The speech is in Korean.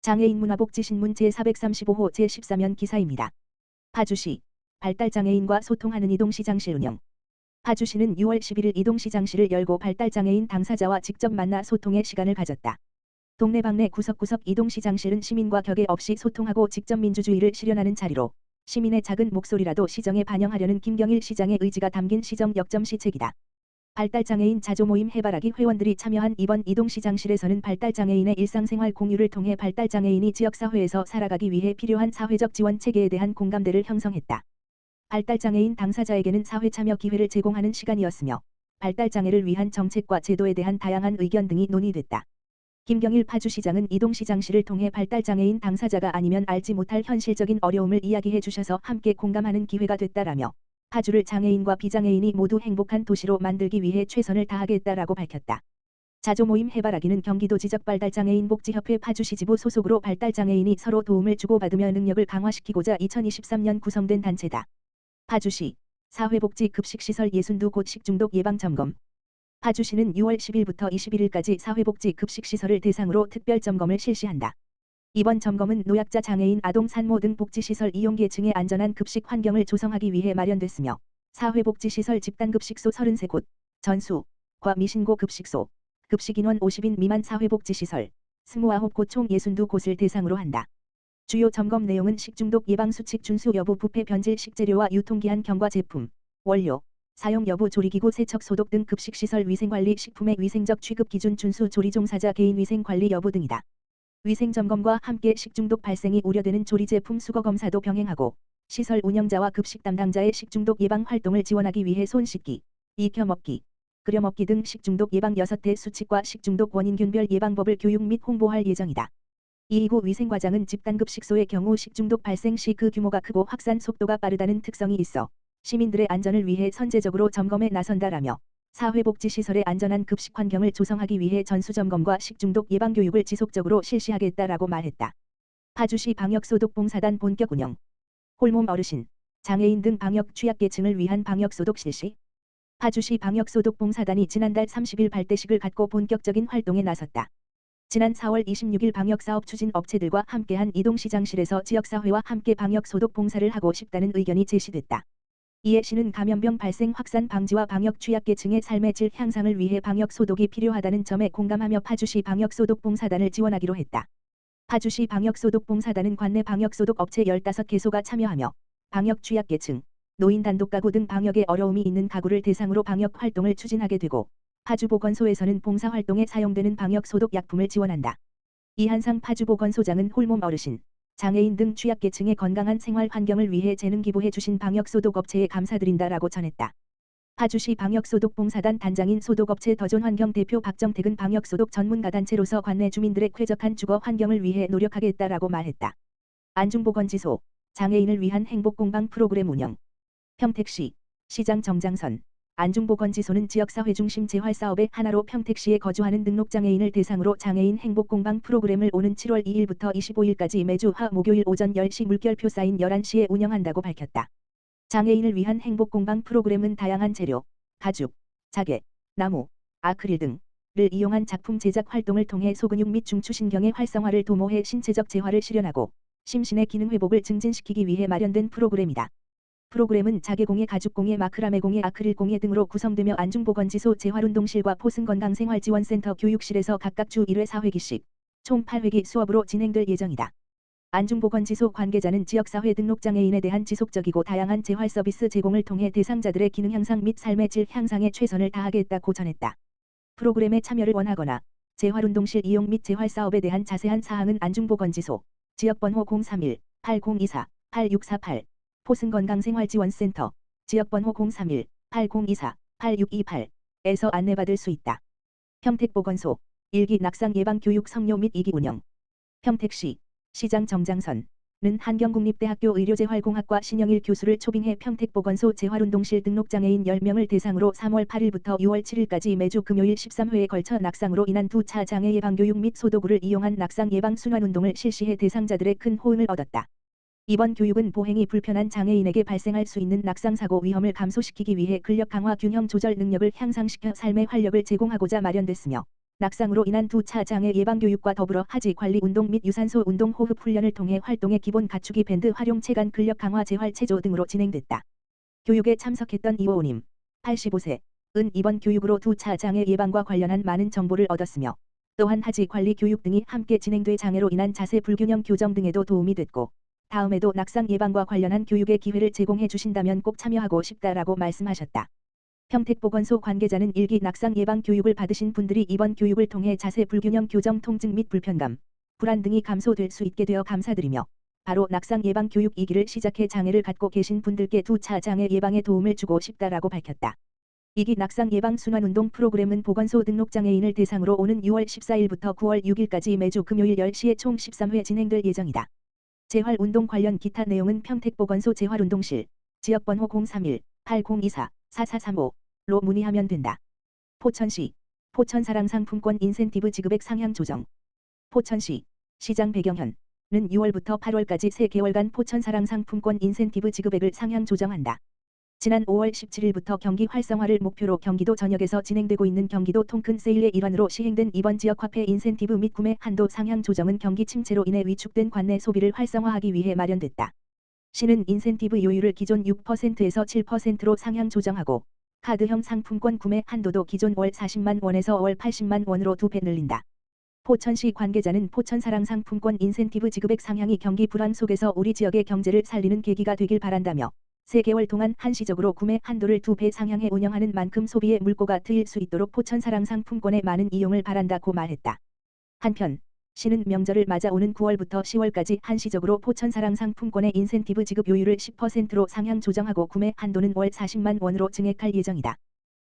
장애인 문화복지신문 제435호 제14면 기사입니다. 파주시 발달장애인과 소통하는 이동시장실 운영. 파주시는 6월 11일 이동시장실을 열고 발달장애인 당사자와 직접 만나 소통의 시간을 가졌다. 동네방네 구석구석 이동시장실은 시민과 격에 없이 소통하고 직접 민주주의를 실현하는 자리로 시민의 작은 목소리라도 시정에 반영하려는 김경일 시장의 의지가 담긴 시정 역점 시책이다. 발달장애인 자조모임 해바라기 회원들이 참여한 이번 이동시장실에서는 발달장애인의 일상생활 공유를 통해 발달장애인이 지역사회에서 살아가기 위해 필요한 사회적 지원 체계에 대한 공감대를 형성했다. 발달장애인 당사자에게는 사회 참여 기회를 제공하는 시간이었으며 발달장애를 위한 정책과 제도에 대한 다양한 의견 등이 논의됐다. 김경일 파주시장은 이동시장실을 통해 발달장애인 당사자가 아니면 알지 못할 현실적인 어려움을 이야기해 주셔서 함께 공감하는 기회가 됐다라며 파주를 장애인과 비장애인이 모두 행복한 도시로 만들기 위해 최선을 다하겠다라고 밝혔다. 자조모임 해바라기는 경기도 지적발달장애인 복지협회 파주시 지부 소속으로 발달장애인이 서로 도움을 주고받으며 능력을 강화시키고자 2023년 구성된 단체다. 파주시 사회복지 급식시설 62곳 식중독 예방점검. 파주시는 6월 10일부터 21일까지 사회복지 급식시설을 대상으로 특별점검을 실시한다. 이번 점검은 노약자 장애인 아동 산모 등 복지시설 이용계층의 안전한 급식 환경을 조성하기 위해 마련됐으며 사회복지시설 집단급식소 33곳, 전수, 과 미신고 급식소, 급식인원 50인 미만 사회복지시설 29곳 총 62곳을 대상으로 한다. 주요 점검 내용은 식중독 예방수칙 준수 여부 부패 변질 식재료와 유통기한 경과 제품, 원료, 사용 여부 조리기구 세척 소독 등 급식시설 위생관리 식품의 위생적 취급 기준 준수 조리 종사자 개인 위생관리 여부 등이다. 위생점검과 함께 식중독 발생이 우려되는 조리제품 수거검사도 병행하고 시설 운영자와 급식 담당자의 식중독 예방 활동을 지원하기 위해 손 씻기, 익혀 먹기, 끓여 먹기 등 식중독 예방 6대 수칙과 식중독 원인균별 예방법을 교육 및 홍보할 예정이다. 이이구 위생과장은 집단급식소의 경우 식중독 발생 시 그 규모가 크고 확산 속도가 빠르다는 특성이 있어 시민들의 안전을 위해 선제적으로 점검에 나선다라며 사회복지시설의 안전한 급식 환경을 조성하기 위해 전수점검과 식중독 예방교육을 지속적으로 실시하겠다라고 말했다. 파주시 방역소독봉사단 본격 운영. 홀몸 어르신, 장애인 등 방역 취약계층을 위한 방역소독 실시. 파주시 방역소독봉사단이 지난달 30일 발대식을 갖고 본격적인 활동에 나섰다. 지난 4월 26일 방역사업 추진 업체들과 함께한 이동시장실에서 지역사회와 함께 방역소독 봉사를 하고 싶다는 의견이 제시됐다. 이에 시는 감염병 발생 확산 방지와 방역 취약계층의 삶의 질 향상을 위해 방역소독이 필요하다는 점에 공감하며 파주시 방역소독봉사단을 지원하기로 했다. 파주시 방역소독봉사단은 관내 방역소독 업체 15개소가 참여하며 방역 취약계층, 노인 단독가구 등 방역에 어려움이 있는 가구를 대상으로 방역 활동을 추진하게 되고 파주보건소에서는 봉사활동에 사용되는 방역소독 약품을 지원한다. 이한상 파주보건소장은 홀몸 어르신, 장애인 등 취약계층의 건강한 생활 환경을 위해 재능 기부해 주신 방역소독업체에 감사드린다라고 전했다. 파주시 방역소독봉사단 단장인 소독업체 더존환경 대표 박정택은 방역소독 전문가단체로서 관내 주민들의 쾌적한 주거 환경을 위해 노력하겠다라고 말했다. 안중보건지소, 장애인을 위한 행복공방 프로그램 운영. 평택시, 시장 정장선, 안중보건지소는 지역사회 중심 재활사업의 하나로 평택시에 거주하는 등록장애인을 대상으로 장애인 행복공방 프로그램을 오는 7월 2일부터 25일까지 매주 화 목요일 오전 10시 물결표 사인 11시에 운영한다고 밝혔다. 장애인을 위한 행복공방 프로그램은 다양한 재료, 가죽, 자개, 나무, 아크릴 등을 이용한 작품 제작 활동을 통해 소근육 및 중추신경의 활성화를 도모해 신체적 재활을 실현하고 심신의 기능 회복을 증진시키기 위해 마련된 프로그램이다. 프로그램은 자개공예, 가죽공예, 마크라메공예, 아크릴공예 등으로 구성되며 안중보건지소 재활운동실과 포승건강생활지원센터 교육실에서 각각 주 1회 4회기씩 총 8회기 수업으로 진행될 예정이다. 안중보건지소 관계자는 지역사회 등록장애인에 대한 지속적이고 다양한 재활 서비스 제공을 통해 대상자들의 기능 향상 및 삶의 질 향상에 최선을 다하겠다고 전했다. 프로그램에 참여를 원하거나 재활운동실 이용 및 재활사업에 대한 자세한 사항은 안중보건지소 지역번호 031-8024-8648 포승건강생활지원센터 지역번호 031-8024-8628에서 안내받을 수 있다. 평택보건소 1기 낙상 예방 교육 성료 및 2기 운영. 평택시 시장 정장선은 한경국립대학교 의료재활공학과 신영일 교수를 초빙해 평택보건소 재활운동실 등록장애인 10명을 대상으로 3월 8일부터 6월 7일까지 매주 금요일 13회에 걸쳐 낙상으로 인한 2차 장애 예방 교육 및 소도구를 이용한 낙상 예방 순환운동을 실시해 대상자들의 큰 호응을 얻었다. 이번 교육은 보행이 불편한 장애인에게 발생할 수 있는 낙상사고 위험을 감소시키기 위해 근력 강화 균형 조절 능력을 향상시켜 삶의 활력을 제공하고자 마련됐으며 낙상으로 인한 2차 장애 예방 교육과 더불어 하지 관리 운동 및 유산소 운동 호흡 훈련을 통해 활동의 기본 갖추기 밴드 활용 체간 근력 강화 재활 체조 등으로 진행됐다. 교육에 참석했던 이호우님 85세 은 이번 교육으로 2차 장애 예방과 관련한 많은 정보를 얻었으며 또한 하지 관리 교육 등이 함께 진행돼 장애로 인한 자세 불균형 교정 등에도 도움이 됐고 다음에도 낙상 예방과 관련한 교육의 기회를 제공해 주신다면 꼭 참여하고 싶다라고 말씀하셨다. 평택보건소 관계자는 일기 낙상 예방 교육을 받으신 분들이 이번 교육을 통해 자세 불균형 교정 통증 및 불편감, 불안 등이 감소될 수 있게 되어 감사드리며 바로 낙상 예방 교육 2기를 시작해 장애를 갖고 계신 분들께 2차 장애 예방에 도움을 주고 싶다라고 밝혔다. 2기 낙상 예방 순환운동 프로그램은 보건소 등록장애인을 대상으로 오는 6월 14일부터 9월 6일까지 매주 금요일 10시에 총 13회 진행될 예정이다. 재활운동 관련 기타 내용은 평택보건소 재활운동실 지역번호 031-8024-4435로 문의하면 된다. 포천시 포천사랑 상품권 인센티브 지급액 상향 조정. 포천시 시장 배경현은 6월부터 8월까지 3개월간 포천사랑 상품권 인센티브 지급액을 상향 조정한다. 지난 5월 17일부터 경기 활성화를 목표로 경기도 전역에서 진행되고 있는 경기도 통큰 세일의 일환으로 시행된 이번 지역 화폐 인센티브 및 구매 한도 상향 조정은 경기 침체로 인해 위축된 관내 소비를 활성화하기 위해 마련됐다. 시는 인센티브 요율을 기존 6%에서 7%로 상향 조정하고 카드형 상품권 구매 한도도 기존 월 40만 원에서 월 80만 원으로 2배 늘린다. 포천시 관계자는 포천사랑 상품권 인센티브 지급액 상향이 경기 불안 속에서 우리 지역의 경제를 살리는 계기가 되길 바란다며 3개월 동안 한시적으로 구매 한도를 2배 상향해 운영하는 만큼 소비의 물꼬가 트일 수 있도록 포천사랑 상품권의 많은 이용을 바란다고 말했다. 한편 시는 명절을 맞아 오는 9월부터 10월까지 한시적으로 포천사랑 상품권의 인센티브 지급 요율을 10%로 상향 조정하고 구매 한도는 월 40만 원으로 증액할 예정이다.